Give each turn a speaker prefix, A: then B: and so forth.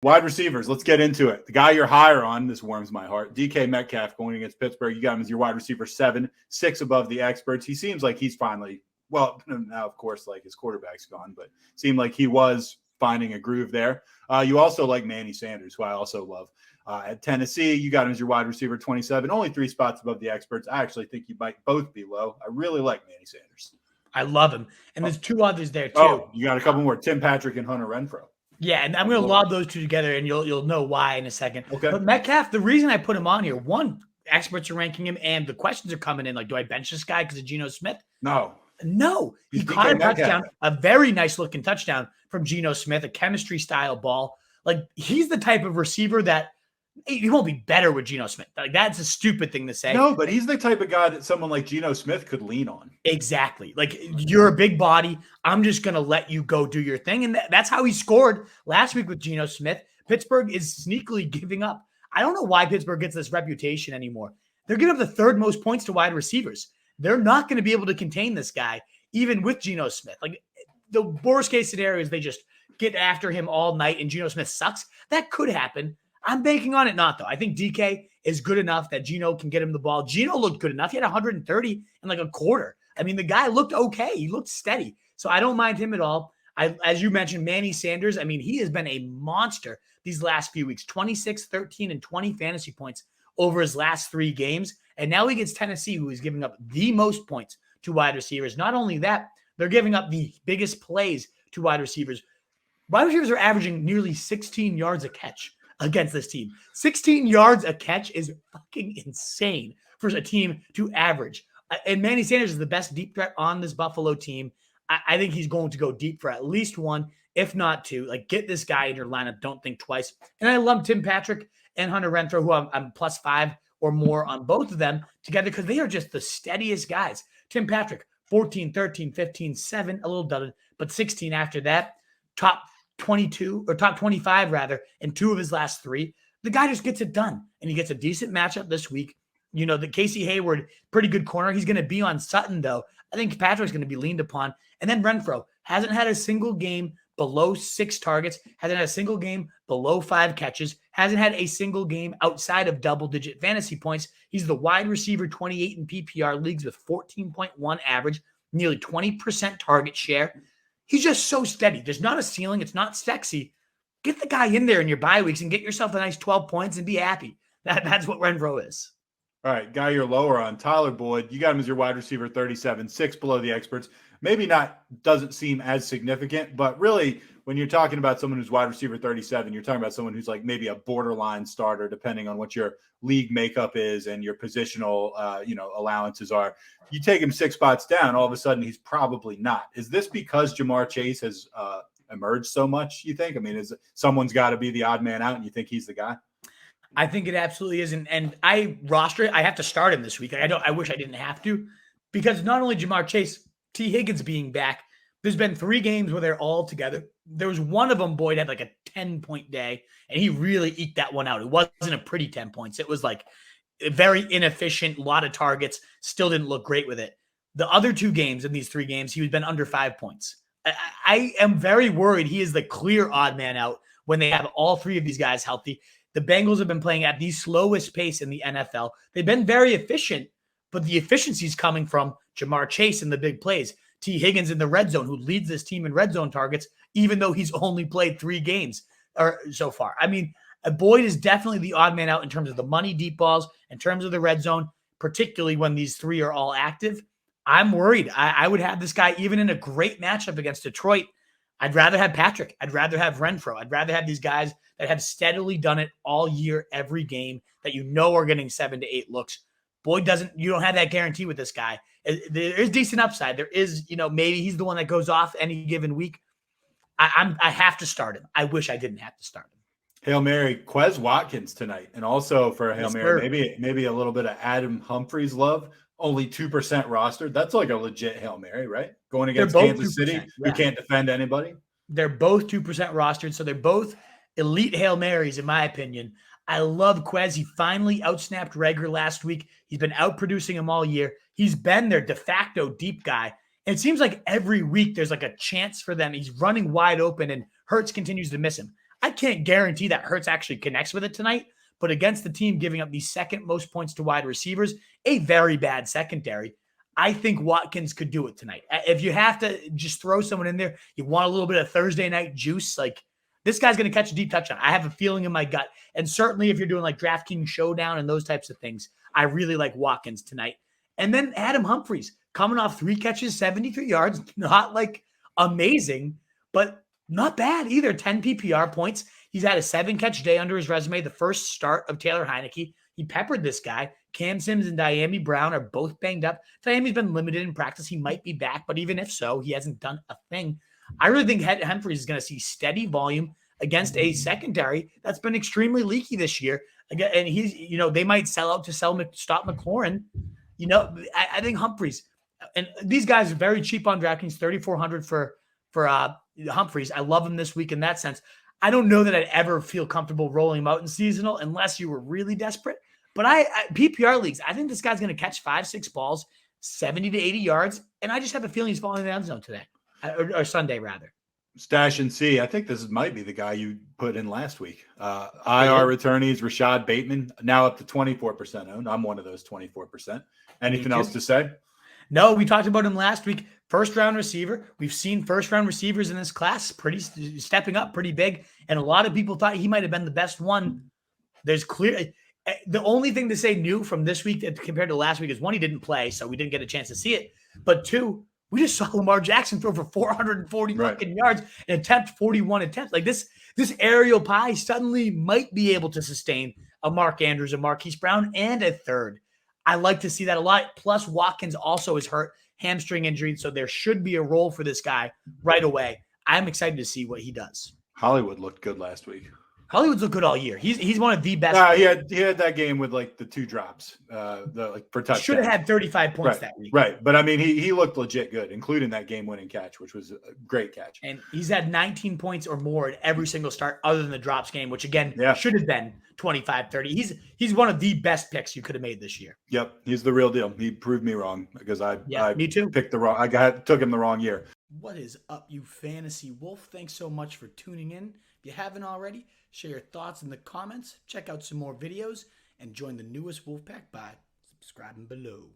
A: Wide receivers, let's get into it. The guy you're higher on, this warms my heart, DK Metcalf going against Pittsburgh. You got him as your wide receiver 7, 6 above the experts. He seems like he's finally, well, now, of course, like his quarterback's gone, but seemed like he was finding a groove there. You also like Manny Sanders, who I also love. At Tennessee, you got him as your wide receiver 27, only 3 spots above the experts. I actually think you might both be low. I really like Manny Sanders.
B: I love him. And there's 2 others there, too.
A: Oh, you got a couple more, Tim Patrick and Hunter Renfrow.
B: Yeah, and I'm going to lob those 2 together, and you'll know why in a second.
A: Okay.
B: But Metcalf, the reason I put him on here, one, experts are ranking him, and the questions are coming in like, do I bench this guy because of Geno Smith?
A: No.
B: He caught a touchdown, a very nice-looking touchdown from Geno Smith, a chemistry-style ball. Like, he's the type of receiver that he won't be better with Geno Smith. Like, that's a stupid thing to say.
A: No, but he's the type of guy that someone like Geno Smith could lean on.
B: Exactly. Like, you're a big body. I'm just going to let you go do your thing. And that's how he scored last week with Geno Smith. Pittsburgh is sneakily giving up. I don't know why Pittsburgh gets this reputation anymore. They're giving up the 3rd most points to wide receivers. They're not going to be able to contain this guy, even with Geno Smith. Like, the worst case scenario is they just get after him all night and Geno Smith sucks. That could happen. I'm banking on it not, though. I think DK is good enough that Geno can get him the ball. Geno looked good enough. He had 130 in like a quarter. I mean, the guy looked okay. He looked steady. So I don't mind him at all. As you mentioned, Manny Sanders, I mean, he has been a monster these last few weeks. 26, 13, and 20 fantasy points over his last 3 games. And now he gets Tennessee, who is giving up the most points to wide receivers. Not only that, they're giving up the biggest plays to wide receivers. Wide receivers are averaging nearly 16 yards a catch against this team. 16 yards a catch is fucking insane for a team to average. And Manny Sanders is the best deep threat on this Buffalo team. I think he's going to go deep for at least 1, if not 2. Like, get this guy in your lineup. Don't think twice. And I love Tim Patrick and Hunter Renfrow, who I'm +5 or more on both of them together because they are just the steadiest guys. Tim Patrick, 14, 13, 15, 7, a little dudded, but 16 after that. Top 22 or top 25 rather in 2 of his last 3. The guy just gets it done, and he gets a decent matchup this week. You know, the Casey Hayward, pretty good corner. He's going to be on Sutton, though. I think Patrick's going to be leaned upon. And then Renfrow hasn't had a single game below 6 targets, hasn't had a single game below 5 catches, hasn't had a single game outside of double-digit fantasy points. He's the wide receiver 28 in PPR leagues with 14.1 average, nearly 20% target share. He's just so steady. There's not a ceiling. It's not sexy. Get the guy in there in your bye weeks and get yourself a nice 12 points and be happy. That's what Renfrow is.
A: All right, guy you're lower on, Tyler Boyd. You got him as your wide receiver 37, 6 below the experts. Maybe not, doesn't seem as significant, but really when you're talking about someone who's wide receiver 37, you're talking about someone who's like maybe a borderline starter, depending on what your league makeup is and your positional, allowances are. You take him 6 spots down, all of a sudden he's probably not. Is this because Jamar Chase has emerged so much, you think? I mean, someone's got to be the odd man out and you think he's the guy?
B: I think it absolutely is. And I roster it. I have to start him this week. I wish I didn't have to, because not only Jamar Chase, T. Higgins being back, there's been 3 games where they're all together. There was one of them, Boyd had like a 10-point day, and he really eked that one out. It wasn't a pretty 10 points. It was like very inefficient, a lot of targets, still didn't look great with it. The other 2 games in these 3 games, he was been under 5 points. I am very worried he is the clear odd man out when they have all 3 of these guys healthy. The Bengals have been playing at the slowest pace in the NFL. They've been very efficient, but the efficiency is coming from Jamar Chase in the big plays. T. Higgins in the red zone, who leads this team in red zone targets, even though he's only played 3 games so far. I mean, Boyd is definitely the odd man out in terms of the money deep balls, in terms of the red zone, particularly when these 3 are all active. I'm worried. I would have this guy even in a great matchup against Detroit. I'd rather have Patrick. I'd rather have Renfrow. I'd rather have these guys that have steadily done it all year, every game, that you know are getting 7 to 8 looks. Boyd you don't have that guarantee with this guy. There is decent upside. There is, maybe he's the one that goes off any given week. I have to start him. I wish I didn't have to start him.
A: Hail Mary, Quez Watkins tonight. And also for Hail Mary,
B: sir.
A: maybe a little bit of Adam Humphries love. Only 2% rostered. That's like a legit Hail Mary, right? Going against Kansas City, who can't defend anybody.
B: They're both 2% rostered, so they're both elite Hail Marys, in my opinion. I love Quez. He finally outsnapped Reagor last week. He's been outproducing him all year. He's been their de facto deep guy. And it seems like every week there's like a chance for them. He's running wide open, and Hurts continues to miss him. I can't guarantee that Hurts actually connects with it tonight, but against the team giving up the second most points to wide receivers, a very bad secondary, I think Watkins could do it tonight. If you have to just throw someone in there, you want a little bit of Thursday night juice, like this guy's going to catch a deep touchdown. I have a feeling in my gut. And certainly if you're doing like DraftKings Showdown and those types of things, I really like Watkins tonight. And then Adam Humphries coming off 3 catches, 73 yards, not like amazing, but not bad either. 10 PPR points. He's had a 7-catch day under his resume, the first start of Taylor Heineke. He peppered this guy. Cam Sims and Diami Brown are both banged up. Diami's been limited in practice. He might be back, but even if so, he hasn't done a thing. I really think Humphries is going to see steady volume against a secondary that's been extremely leaky this year. Again, and he's, they might sell out to stop McLaurin. I think Humphries, and these guys are very cheap on DraftKings, $3,400 for Humphries. I love him this week in that sense. I don't know that I'd ever feel comfortable rolling him out in seasonal unless you were really desperate. But PPR leagues, I think this guy's going to catch 5-6 balls, 70 to 80 yards, and I just have a feeling he's falling in the end zone today, or Sunday rather.
A: Stash and C. I think this might be the guy you put in last week. IR returnees, Rashod Bateman, now up to 24% owned. I'm one of those 24%. Anything else to say?
B: No, we talked about him last week. First-round receiver. We've seen first-round receivers in this class stepping up pretty big, and a lot of people thought he might have been the best one. There's clear. The only thing to say new from this week compared to last week is, one, he didn't play, so we didn't get a chance to see it. But 2, we just saw Lamar Jackson throw for 440 fucking yards and attempt 41 attempts. Like this aerial pie suddenly might be able to sustain a Mark Andrews, a Marquise Brown, and a third. I like to see that a lot. Plus, Watkins also is hurt, hamstring injury, so there should be a role for this guy right away. I'm excited to see what he does.
A: Hollywood looked good last week.
B: Hollywood's looked good all year. He's one of the best.
A: He had that game with like the 2 drops, for touchdowns.
B: Should have had 35 points that week.
A: Right, but I mean, he looked legit good, including that game-winning catch, which was a great catch.
B: And he's had 19 points or more in every single start, other than the drops game, which again should have been 25, 30. He's one of the best picks you could have made this year.
A: Yep, he's the real deal. He proved me wrong because I
B: me too.
A: Picked the wrong. Took him the wrong year.
B: What is up, you fantasy wolf? Thanks so much for tuning in. If you haven't already, share your thoughts in the comments, check out some more videos, and join the newest Wolfpack by subscribing below.